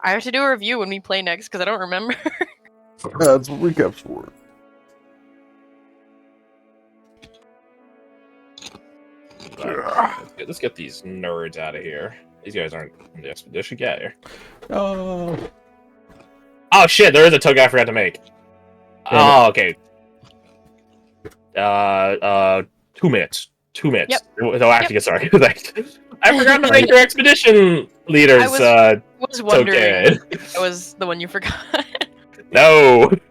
I have to do a review when we play next because I don't remember. That's what recaps for. Let's get these nerds out of here. These guys aren't in the expedition. Get out of here. Oh shit! There is a tug I forgot to make. Oh, okay. 2 minutes. 2 minutes. Yep. No, actually, get started. I forgot to make your expedition leaders. I was wondering. Okay. I was the one you forgot. No. What?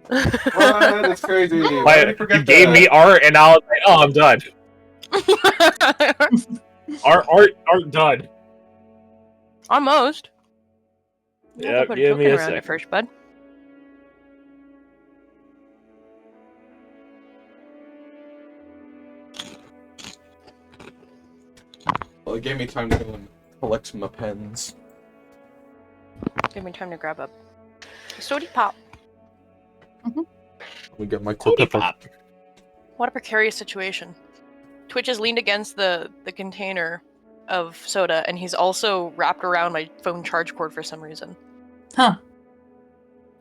That's crazy. You gave me art, and I was like, "Oh, I'm done." art done. Almost. Yeah, Put give me token a around second. it first, bud. Well, it gave me time to go and collect my pens. Give me time to grab up sody pop. We get my Cody pepper. pop. What a precarious situation. Twitch is leaned against the container of soda, and he's also wrapped around my phone charge cord for some reason. Huh.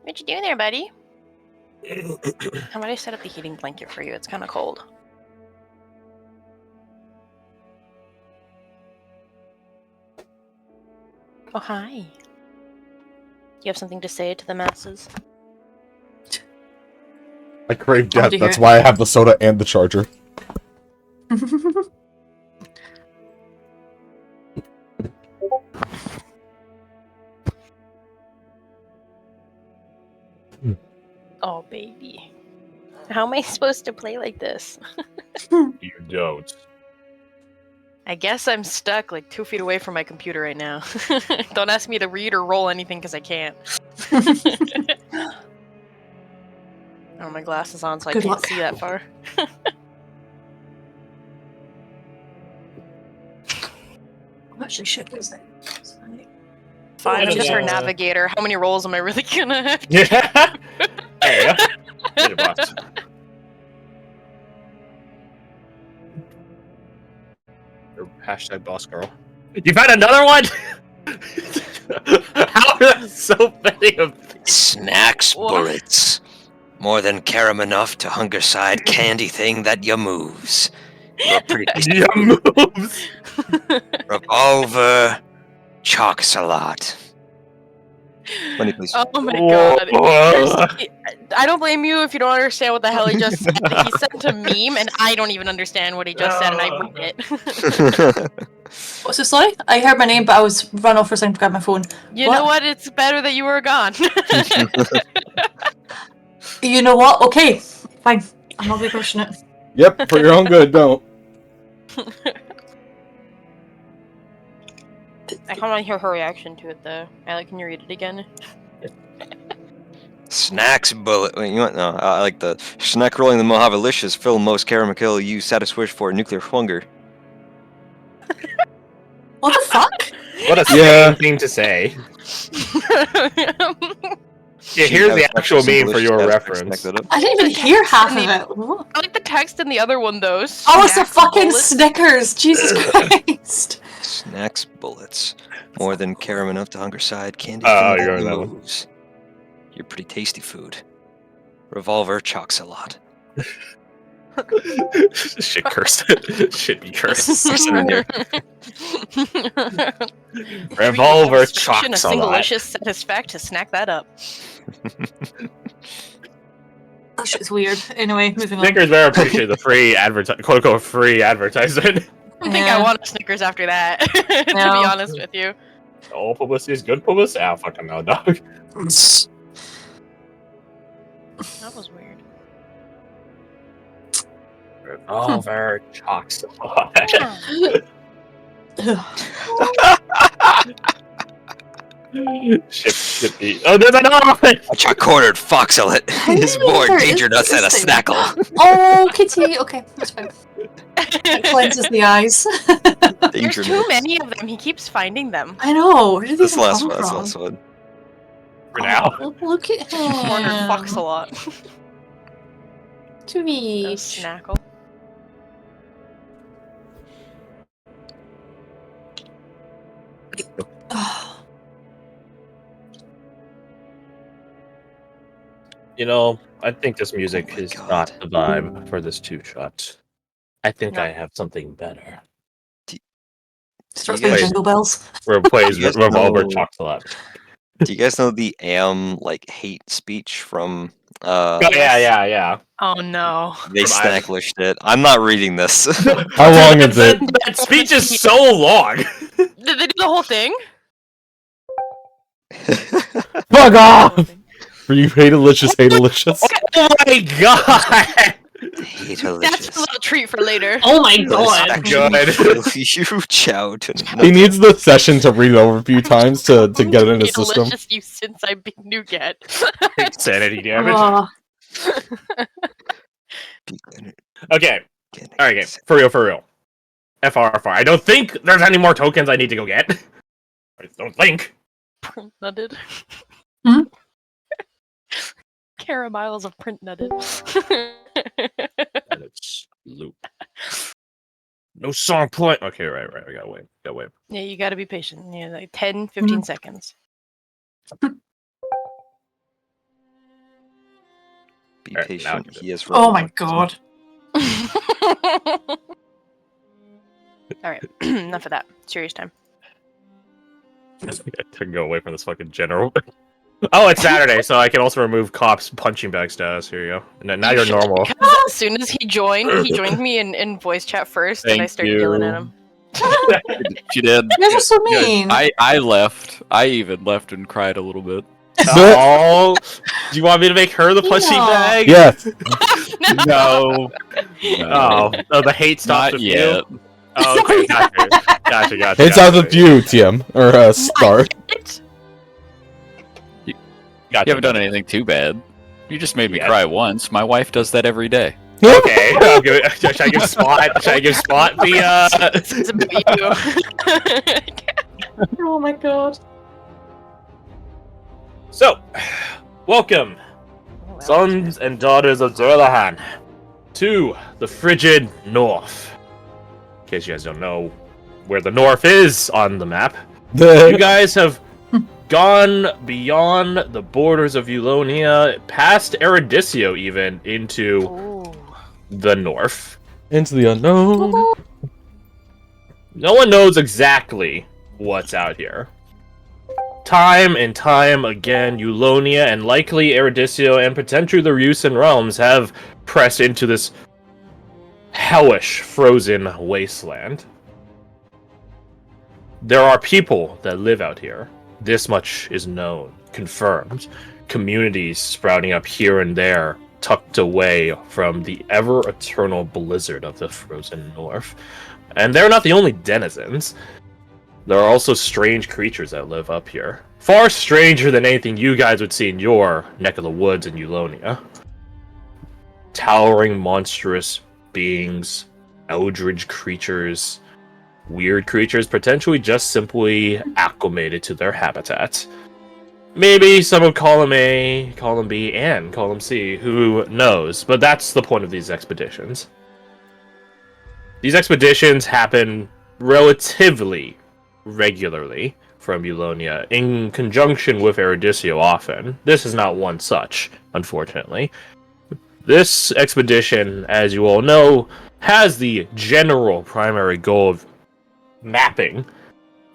What you doing there, buddy? How about I set up the heating blanket for you? It's kind of cold. Oh, hi. You have something to say to the masses? I crave Oh, death. dear. That's why I have the soda and the charger. Oh, baby. How am I supposed to play like this? You don't. I guess I'm stuck like 2 feet away from my computer right now. Don't ask me to read or roll anything because I can't. Oh, my glasses on so Good I can't luck. see that far. I'm actually shit with it. Fine, I'm Yeah. just her navigator. How many rolls am I really gonna have? Yeah. There you go. Get it, boss. Hashtag boss girl. You found another one? How are there so many of these? Snacks What? bullets. More than carom enough to hunger side candy thing that ya moves. You're pretty Your moves. revolver chalk salad. Money, please. Oh my god. Whoa. I don't blame you if you don't understand what the hell he just said. He sent a meme and I don't even understand what he just said and I read it. What's this, sorry? I heard my name, but I was run off for a second to grab my phone. You What? know what? It's better that you were gone. You know what? Okay, fine. I'm not gonna question it. Yep, for your own good, don't. I kind of want to hear her reaction to it though. Alec, can you read it again? Snacks bullet. Wait, you know what? No, I like the snack rolling the Mohavalicious fill most caramel kill you satisfish for nuclear hunger. What the fuck? What a Yeah. strange thing to say. Yeah, She here's has the actual some meme for delicious your satisfaction. reference. Snack that up. I didn't even hear half of it. What? I like the text in the other one though. Oh, it's the Snacks fucking bullets. Snickers! Jesus Christ! Snacks bullets. More than carom enough to hunger side candy Oh, thing you're that going that one. moves. You're pretty tasty food. Revolver chalk salad. Shit cursed. Shit be cursed. Revolver chalk A salad. single-licious satisfact to snack that up. That shit's weird. Anyway, moving on. Snickers better appreciate the free quote unquote free advertisement. I don't think I want a Snickers after that, to be No. honest with you. All publicity is good publicity. I don't fucking know, dog. That was weird. Revolver chalk salad. Shit be. Oh, there's another one. A charcordered foxelet is Really? more There is danger nuts than a this thing. snackle. Oh, kitty. Okay, that's fine. It cleanses the eyes. There's Danger too nuts. many of them. He keeps finding them. I know. Where did That's these the last come one. That's the from? last one. For now. Oh, look at Cornered him. fox a lot. To me. Snackle. You know, I think this music Oh my is God. not the vibe for this 2-shot. I think No. I have something better. Starts You with guys- jingle bells. Where it plays You guys Revolver know- Chocolate. Do you guys know the like hate speech from Oh, Yes. yeah. Oh no. they From snacklished it? I'm not reading this. How long is it? That speech is so long. Did they do the whole thing? Fuck off! For you hate-alicious, hate-alicious. Oh my god! Hate That's a delicious. little treat for later. Oh my This god. actually Good. fills you chow to He needs the session to read it over a few times to get it in his system. Delicious you since I beat Nougat. Sanity damage. Ugh. Okay. Alright, game. For real. FR. I don't think there's any more tokens I need to go get. I don't think. Print nutted. Hmm? Caramiles of print nutted. And it's loop. No song play. Okay, right. I gotta wait. Yeah, you gotta be patient. Yeah, like 10, 15 seconds. Be Alright, now I patient. can do He is Oh my god. Alright, enough of that. Serious time. To go away from this fucking general. Oh, it's Saturday, so I can also remove cops punching bag status. Here you go. And now you're normal. As soon as he joined me in voice chat first, and I Thank started yelling at you. him. She did. You guys are so mean. I left. I even left and cried a little bit. Oh, do you want me to make her the punching Yeah. bag? Yes. No. Oh, the hate stops Not with yet. you. Oh, okay, gotcha. It sounds with you, TM. Or, Star. Gotcha. You haven't done anything too bad. You just made me Yeah. cry once. My wife does that every day. Okay, should I give Spot? Should I give Spot the? It's about you. Oh my god. So, welcome, sons and daughters of Durlahan, to the frigid north. In case you guys don't know where the north is on the map, you guys have gone beyond the borders of Eulonia, past Erudicio even, into Ooh. the north. Into the unknown. No one knows exactly what's out here. Time and time again, Eulonia and likely Erudicio and potentially the Ryusan realms have pressed into this hellish frozen wasteland. There are people that live out here. This much is known, confirmed. Communities sprouting up here and there, tucked away from the ever-eternal blizzard of the frozen north. And they're not the only denizens. There are also strange creatures that live up here. Far stranger than anything you guys would see in your neck of the woods in Eulonia. Towering, monstrous beings, eldritch creatures, weird creatures, potentially just simply acclimated to their habitat. Maybe some would call them A, call them B, and call them C. Who knows? But that's the point of these expeditions. These expeditions happen relatively regularly from Eulonia, in conjunction with Erudicio often. This is not one such, unfortunately. This expedition, as you all know, has the general primary goal of mapping,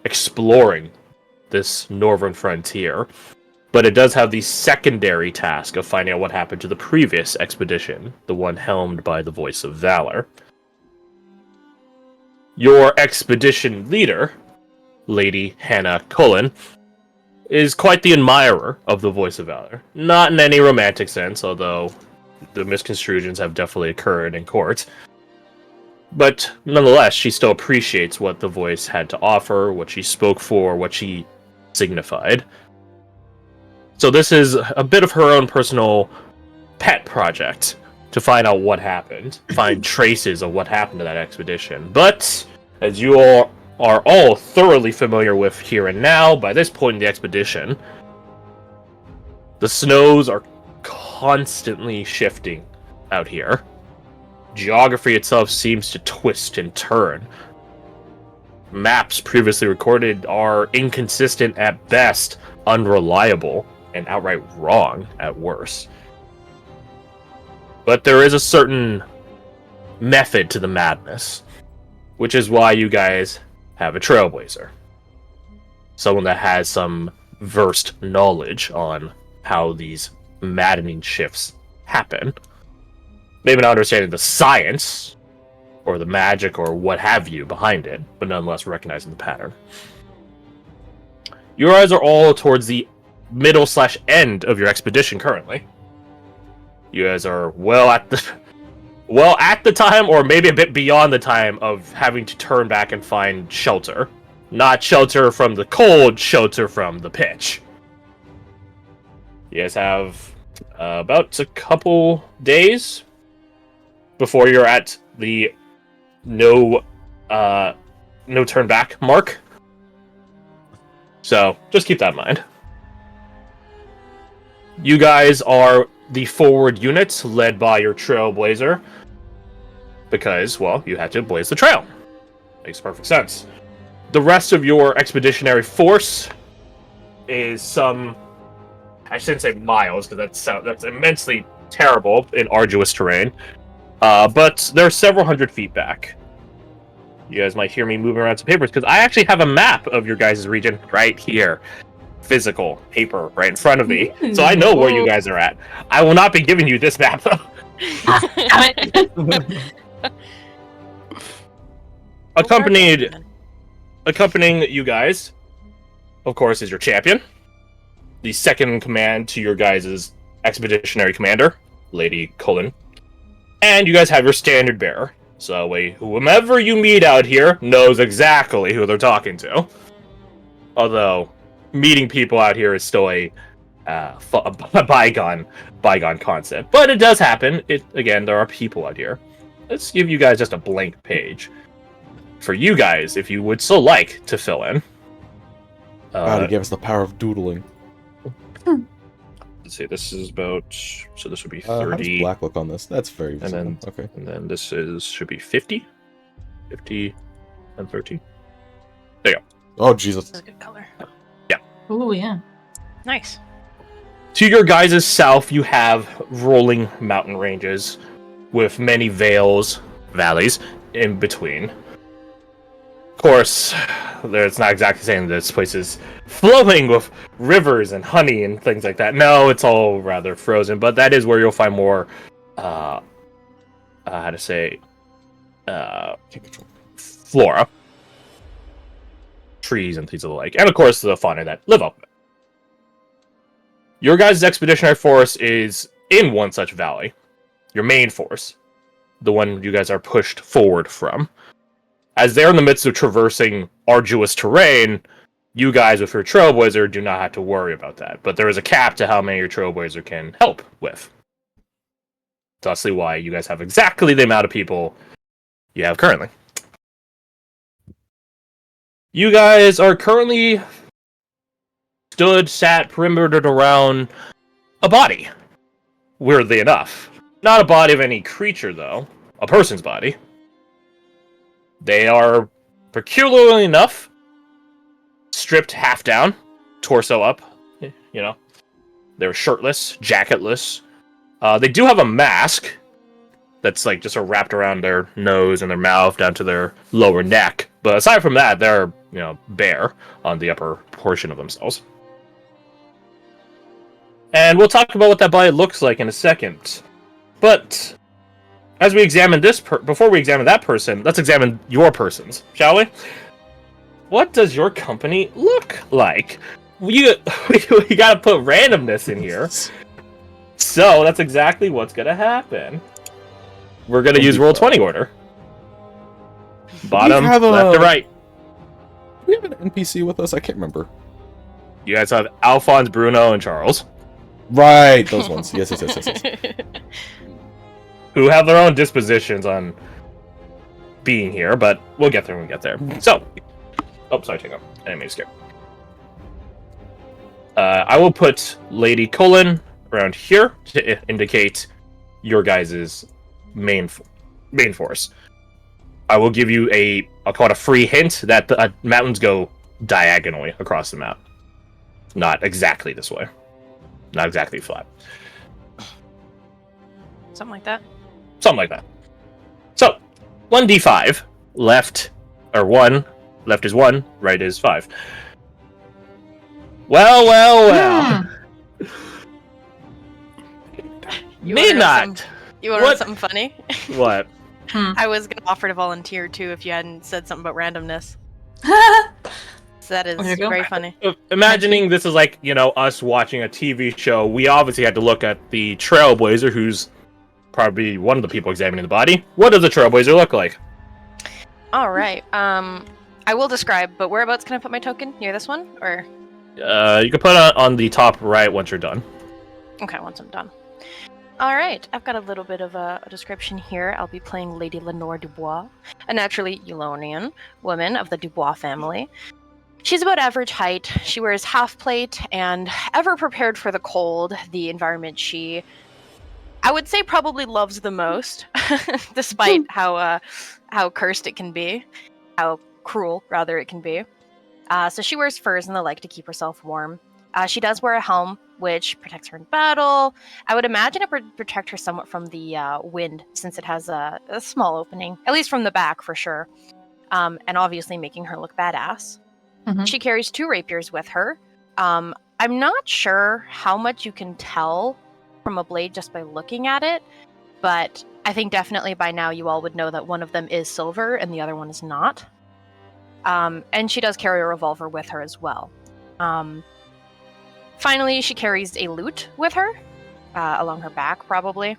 exploring this northern frontier, but it does have the secondary task of finding out what happened to the previous expedition, the one helmed by the Voice of Valor. Your expedition leader, Lady Hannah Cullen, is quite the admirer of the Voice of Valor. Not in any romantic sense, although the misconstrusions have definitely occurred in court. But nonetheless, she still appreciates what the Voice had to offer, what she spoke for, what she signified. So this is a bit of her own personal pet project to find out what happened, find traces of what happened to that expedition. But as you all are all thoroughly familiar with here and now, by this point in the expedition, the snows are constantly shifting out here. Geography itself seems to twist and turn. Maps previously recorded are inconsistent at best, unreliable, and outright wrong at worst. But there is a certain method to the madness, which is why you guys have a trailblazer. Someone that has some versed knowledge on how these maddening shifts happen. Maybe not understanding the science or the magic or what have you behind it, but nonetheless recognizing the pattern. You guys are all towards the middle/end of your expedition currently. You guys are well at the time, or maybe a bit beyond the time of having to turn back and find shelter. Not shelter from the cold, shelter from the pitch. You guys have about a couple days before you're at the no turn back mark. So just keep that in mind. You guys are the forward units led by your trailblazer because, well, you had to blaze the trail. Makes perfect sense. The rest of your expeditionary force is some, I shouldn't say miles because that's immensely terrible in arduous terrain, but they're several hundred feet back. You guys might hear me moving around some papers because I actually have a map of your guys' region right here. Physical paper right in front of me, so I know where you guys are at. I will not be giving you this map though. Accompanying you guys, of course, is your champion, the second in command to your guys' expeditionary commander, Lady Cullen, and you guys have your standard bearer. So whomever you meet out here knows exactly who they're talking to. Although meeting people out here is still a bygone concept, but it does happen. Again, there are people out here. Let's give you guys just a blank page for you guys, if you would so like to fill in. He gave us the power of doodling. Let's see. This is about. So this would be 30. How does black look on this? That's very visible. And then, okay. And then this should be 50, and 13. Oh Jesus! That's a good color. Oh, yeah. Nice. To your guys' south, you have rolling mountain ranges with many valleys in between. Of course, it's not exactly saying this place is flowing with rivers and honey and things like that. No, it's all rather frozen, but that is where you'll find more, flora. Trees and things of the like, and of course the fauna that live up. Your guys' expeditionary force is in one such valley. Your main force, the one you guys are pushed forward from. As they're in the midst of traversing arduous terrain, you guys with your trailblazer do not have to worry about that. But there is a cap to how many your trailblazer can help with. Thusly why you guys have exactly the amount of people you have currently. You guys are currently sat perimetered around a body. Weirdly enough. Not a body of any creature, though. A person's body. They are, peculiarly enough, stripped half down, torso up, you know. They're shirtless, jacketless. They do have a mask that's like just wrapped around their nose and their mouth down to their lower neck. But aside from that, they're, bare on the upper portion of themselves. And we'll talk about what that body looks like in a second. But as we examine before we examine that person, let's examine your persons, shall we? What does your company look like? We gotta put randomness in here. So that's exactly what's gonna happen. We're gonna use Roll20 order. Bottom, left to right. Do we have an NPC with us? I can't remember. You guys have Alphonse, Bruno, and Charles. Right, those ones. Yes. Who have their own dispositions on being here, but we'll get there when we get there. So, sorry, take off. I didn't mean to scare. I will put Lady Cullen around here to indicate your guys' main force. I will give you I'll call it a free hint that the mountains go diagonally across the map. Not exactly this way. Not exactly flat. Something like that. Something like that. So, 1d5, left, or 1, left is 1, right is 5. Well. Midnight! You want to know something funny? What? I was going to offer to volunteer too if you hadn't said something about randomness. So that is very funny. Imagining this is like, us watching a TV show, we obviously had to look at the Trailblazer, who's probably one of the people examining the body. What does a Trailblazer look like? Alright, I will describe, but whereabouts can I put my token? Near this one, or? You can put it on the top right once you're done. Okay, once I'm done. Alright, I've got a little bit of a description here. I'll be playing Lady Lenore Dubois, a naturally Eulonian woman of the Dubois family. She's about average height, she wears half plate, and ever prepared for the cold, the environment she, I would say, probably loves the most, despite how cursed it can be, how cruel, rather, it can be. So she wears furs and the like to keep herself warm. She does wear a helm, which protects her in battle. I would imagine it would protect her somewhat from the wind, since it has a small opening, at least from the back for sure, and obviously making her look badass. Mm-hmm. She carries 2 rapiers with her. I'm not sure how much you can tell from a blade just by looking at it, but I think definitely by now you all would know that one of them is silver and the other one is not. And she does carry a revolver with her as well. Finally, she carries a lute with her, along her back, probably,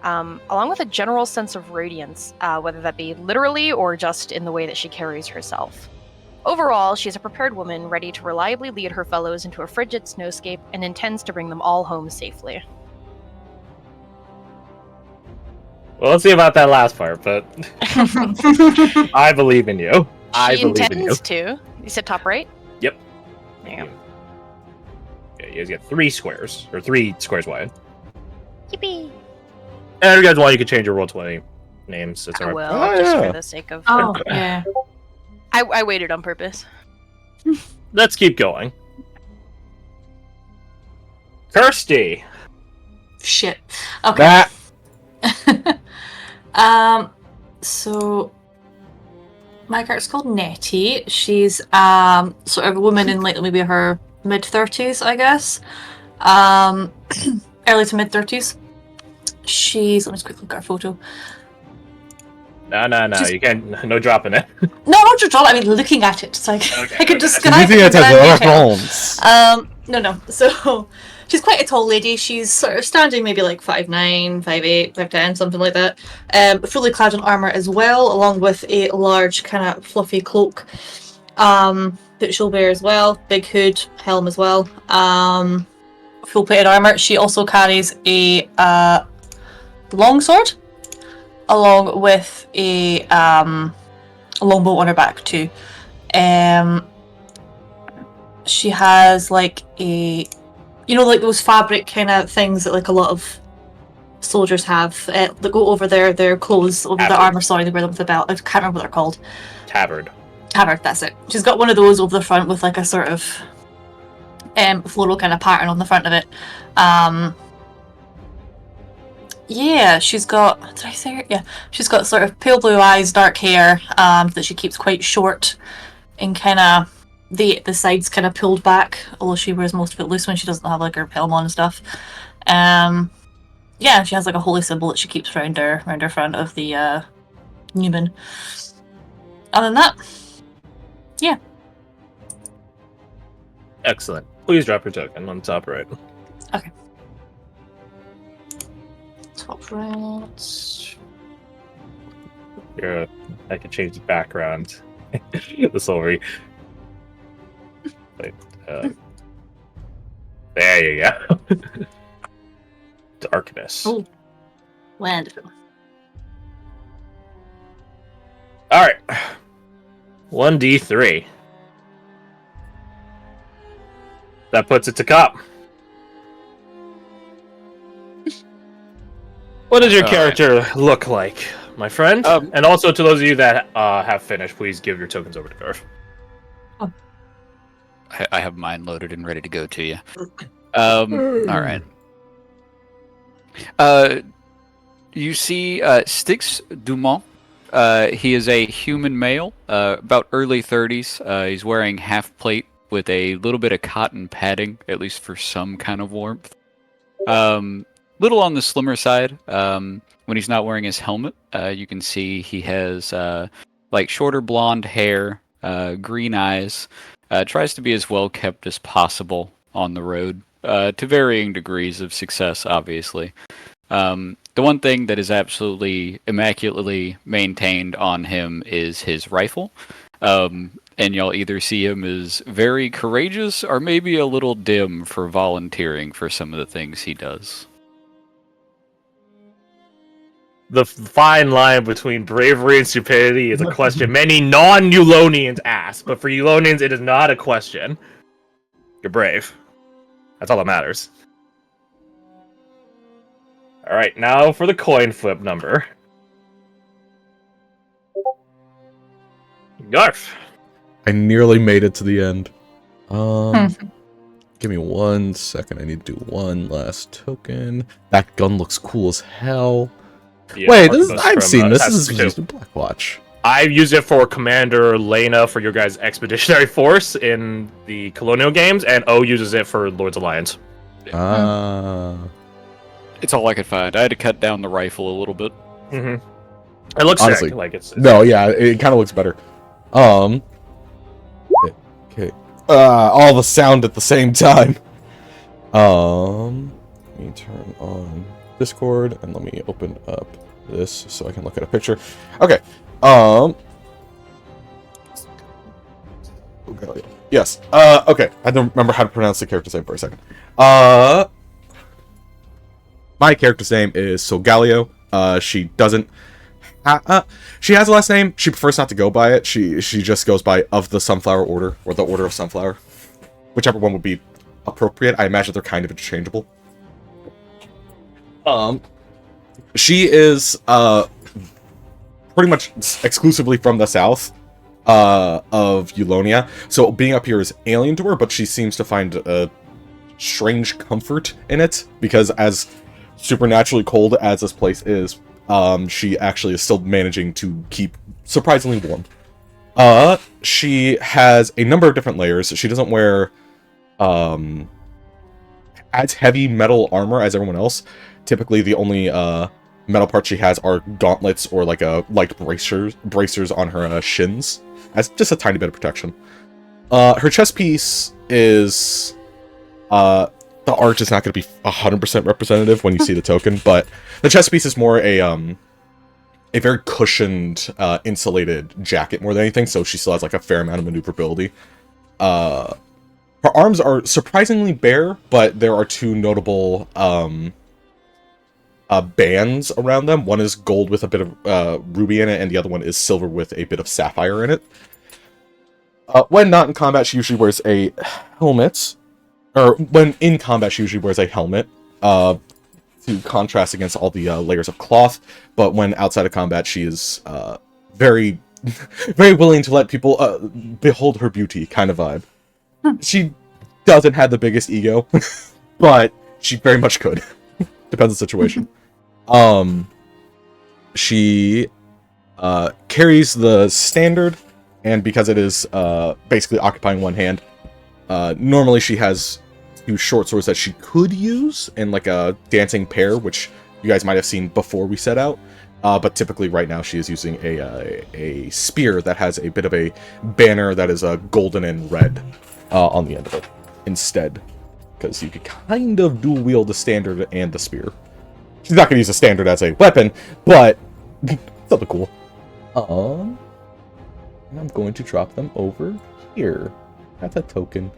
along with a general sense of radiance, whether that be literally or just in the way that she carries herself. Overall, she's a prepared woman, ready to reliably lead her fellows into a frigid snowscape and intends to bring them all home safely. Well, let's see about that last part, but I believe in you. She intends to. You said top right? Yep. There you go. Yeah, you guys get 3 squares, or 3 squares wide. Yippee! And if you guys want, you can change your Roll20 names. It's I alright. will, just for the sake of... Oh, yeah. I waited on purpose. Let's keep going. Kirsty! Shit. Okay. So my character's called Nettie. She's sort of a woman in like maybe her mid-30s, I guess. Early to mid-30s. Let me just quickly look at her photo. No, you can't. No dropping it. No, not just all. I mean, looking at it. So I can describe Using it as a it. reference. No. So she's quite a tall lady. She's sort of standing maybe like 5'9", 5'8", 5'10", something like that. Fully clad in armor as well, along with a large kind of fluffy cloak that she'll wear as well. Big hood, helm as well. Full plated armor. She also carries a longsword, along with a longbow on her back too. She has like like those fabric kind of things that like a lot of soldiers have that go over their clothes, over their armor. Sorry, they wear them with the belt. I can't remember what they're called. Tabard, that's it. She's got one of those over the front with like a sort of floral kind of pattern on the front of it. Yeah, she's got... Did I say it? Yeah. She's got sort of pale blue eyes, dark hair, that she keeps quite short and kind of... The sides kind of pulled back, although she wears most of it loose when she doesn't have like her helm on and stuff. Yeah, she has like a holy symbol that she keeps around her front of the Newman. Other than that, yeah. excellent. Please drop your token on the top right. Okay. Top right. Here, I can change the background. The silvery. Wait, there you go. Darkness. Oh, wonderful. All right. 1d3. That puts it to cop. What does your character look like, my friend? And also, to those of you that have finished, please give your tokens over to Garth. I have mine loaded and ready to go to you. All right. You see Styx Dumont. He is a human male, about early 30s. He's wearing half plate with a little bit of cotton padding, at least for some kind of warmth. Little on the slimmer side. When he's not wearing his helmet, you can see he has like shorter blonde hair, green eyes. Tries to be as well kept as possible on the road, to varying degrees of success, obviously. The one thing that is absolutely immaculately maintained on him is his rifle. And y'all either see him as very courageous or maybe a little dim for volunteering for some of the things he does. The fine line between bravery and stupidity is a question many non-Eulonians ask, but for Eulonians, it is not a question. You're brave. That's all that matters. Alright, now for the coin flip number. Garth. I nearly made it to the end. Give me 1 second. I need to do one last token. That gun looks cool as hell. Yeah, Wait, Arquebus I've from, seen this. This Assassin's is Creed used in Blackwatch. I've used it for Commander Lena for your guys' Expeditionary Force in the Colonial games, and O uses it for Lord's Alliance. Ah. It's all I could find. I had to cut down the rifle a little bit. Mm-hmm. It looks Honestly, sick. Like it's No, yeah, it kind of looks better. Okay. All the sound at the same time. Let me turn on Discord and let me open up this so I can look at a picture. Okay. Yes. Okay. I don't remember how to pronounce the character's name for a second. My character's name is Solgaleo. She doesn't. She has a last name. She prefers not to go by it. She just goes by of the Sunflower Order or the Order of Sunflower, whichever one would be appropriate. I imagine they're kind of interchangeable. She is pretty much exclusively from the south of Eulonia, so being up here is alien to her, but she seems to find a strange comfort in it, because as supernaturally cold as this place is, she actually is still managing to keep surprisingly warm. She has a number of different layers. She doesn't wear as heavy metal armor as everyone else. Typically, the only metal parts she has are gauntlets or like bracers on her shins, as just a tiny bit of protection. Her chest piece is the art is not going to be 100% representative when you see the token, but the chest piece is more a very cushioned, insulated jacket more than anything, so she still has like a fair amount of maneuverability. Her arms are surprisingly bare, but there are two notable bands around them. One is gold with a bit of ruby in it, and the other one is silver with a bit of sapphire in it. When not in combat, she usually wears a helmet. Or when in combat, she usually wears a helmet to contrast against all the layers of cloth. But when outside of combat, she is very, very willing to let people behold her beauty, kind of vibe. She doesn't have the biggest ego, but she very much could. Depends on the situation. She carries the standard, and because it is basically occupying one hand, normally she has two short swords that she could use in like a dancing pair, which you guys might have seen before we set out. But typically right now she is using a spear that has a bit of a banner that is golden and red on the end of it instead. Because you could kind of dual wield the standard and the spear. She's not going to use the standard as a weapon, but something cool. And I'm going to drop them over here. That's a token.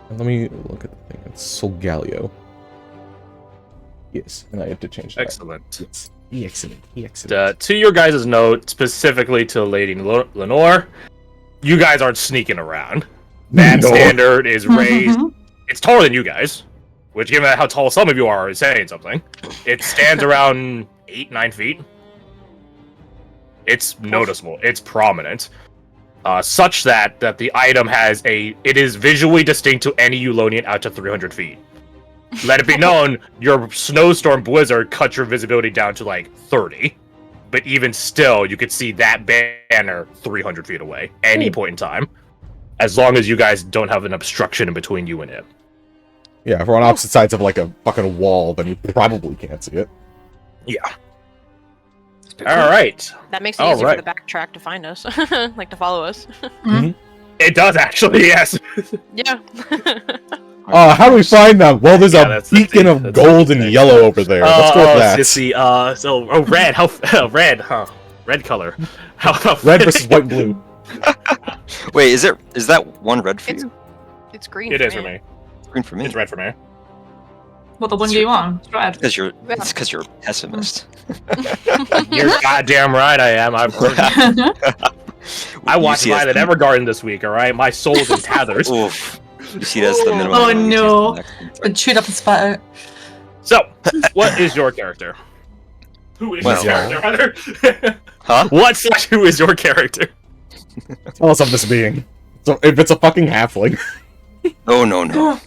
And let me look at the thing. It's Solgaleo. Yes, and I have to change that. Excellent. Yes. Excellent. To your guys' note, specifically to Lady Lenore, you guys aren't sneaking around. That No. standard is raised. It's taller than you guys, which, given how tall some of you are, is saying something. It stands around 8-9 feet. It's noticeable. It's prominent. Such that the item has it is visually distinct to any Eulonian out to 300 feet. Let it be known, your snowstorm blizzard cut your visibility down to like 30. But even still, you could see that banner 300 feet away, any point in time. As long as you guys don't have an obstruction in between you and it. Yeah, if we're on opposite sides of like a fucking wall, then you probably can't see it. Yeah. Alright. That makes it easier for the backtrack to find us, like to follow us. It does actually, yes. Yeah. How do we find them? Well, there's Yeah, a that's the beacon thing. of That's the gold and thing. yellow over there. Let's go with that. It's the, red, red, huh? Red color. How Red versus white and blue. Wait, is that one red for It's- you? It's green. It is for me. Green for me. It's red for me. What the one do you want? It's red. It's because you're a pessimist. You're goddamn right I am. I watched You see Violet Evergarden this week, alright? My soul's in tatters. Oof. You see that's the minimum. Oh, amount you no. taste the next Been chewed up and spat out. So, what is your character? Who is Well- your character, rather? Huh? Who is your character? Tell us of this being. So if it's a fucking halfling. Oh, no.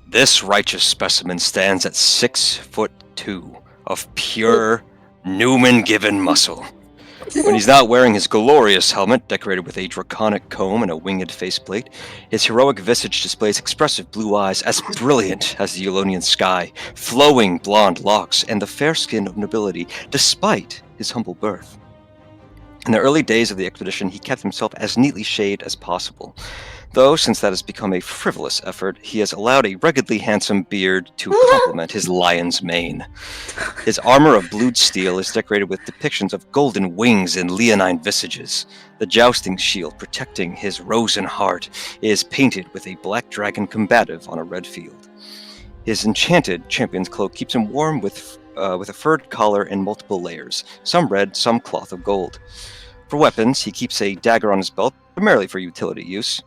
This righteous specimen stands at 6'2" of pure Newman-given muscle. When he's not wearing his glorious helmet, decorated with a draconic comb and a winged faceplate, his heroic visage displays expressive blue eyes as brilliant as the Eulonian sky, flowing blonde locks, and the fair skin of nobility, despite his humble birth. In the early days of the expedition, he kept himself as neatly shaved as possible. Though, since that has become a frivolous effort, he has allowed a ruggedly handsome beard to complement his lion's mane. His armor of blued steel is decorated with depictions of golden wings and leonine visages. The jousting shield protecting his rosen heart is painted with a black dragon combative on a red field. His enchanted champion's cloak keeps him warm with a furred collar and multiple layers, some red, some cloth of gold. For weapons, he keeps a dagger on his belt, primarily for utility use.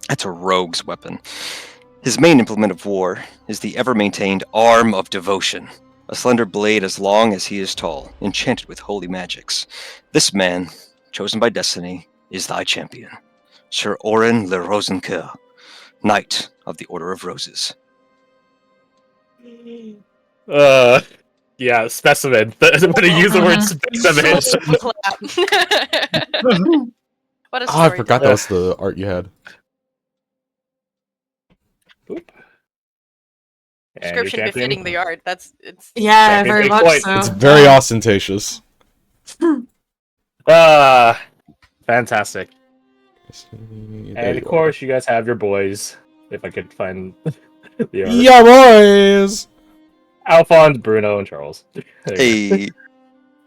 That's a rogue's weapon. His main implement of war is the ever-maintained Arm of Devotion, a slender blade as long as he is tall, enchanted with holy magics. This man, chosen by destiny, is thy champion, Sir Orin le Rosencoeur, Knight of the Order of Roses. Yeah, specimen. I'm gonna use the word specimen. What a Oh, I story. forgot that was the art you had. Description befitting the art. It's Yeah, Champion very big much point. so. It's very ostentatious. Fantastic. There And you of course, you guys have your boys. If I could find the are. art. Yeah, boys! Alphonse, Bruno, and Charles. There you go. Hey,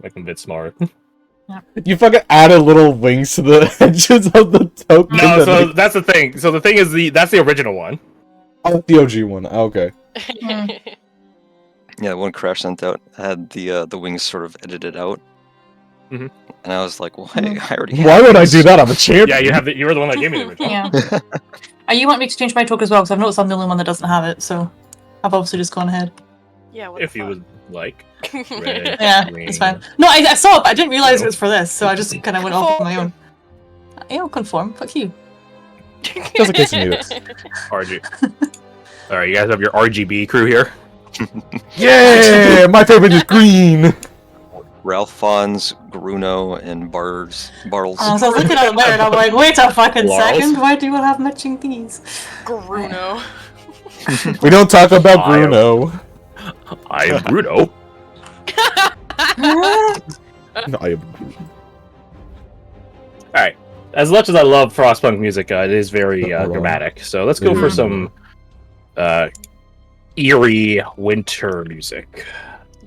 Make them a bit smart. You fucking added little wings to the edges of the token. No, so that's the thing. So the thing is, that's the original one. Oh, the OG one. Okay. yeah, one Crash sent out had the wings sort of edited out. Mhm. And I was like, well, hey, I already Why have would I these. do that? I'm a champion. Yeah, you were the one that gave me the original. Yeah. You want me to change my token as well? Because I've noticed I'm the only one that doesn't have it, so I've obviously just gone ahead. Yeah, what If the you fuck? would like. Red, Yeah, green. it's fine. No, I saw it, but I didn't realize it was for this, so I just kind of went off on my own. Conform. Fuck you. Just in case you need it. RG. Alright, you guys have your RGB crew here. Yeah! My favorite is green! Ralph Fons, Gruno, and Barles. So I was looking at it there and I'm like, wait a fucking Laurels? second, why do you have matching these? Bruno. We don't talk about I am- Bruno. I am Bruno. No, I am... Alright. As much as I love Frostpunk music, it is very Hold on. dramatic. So let's go for some eerie winter music.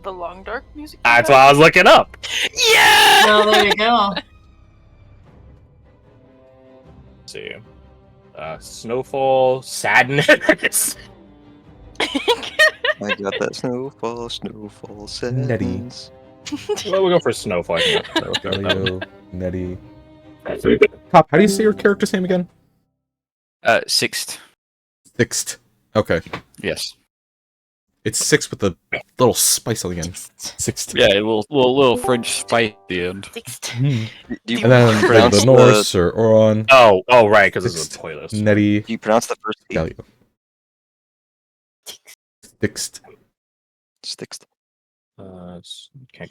The long dark music. That's what I was looking up. Yeah. Well, there you go. Let's see. Snowfall, sadness. I got that snowfall, Netty. sadness. Well, we'll go for snowfall. I think that's better. Elio, Nettie... Cop, how do you say your character's name again? Sixth. Sixth. Okay. Yes. It's six with the little spice on the end. Sixth. Yeah, a little French spice at the end. Hmm. Do you And then pronounce the Norse or Oron, Oh, right, because this is a Sixth. playlist. Nettie, Do you pronounce the first E? Galio. Fixed. Sticks. Okay.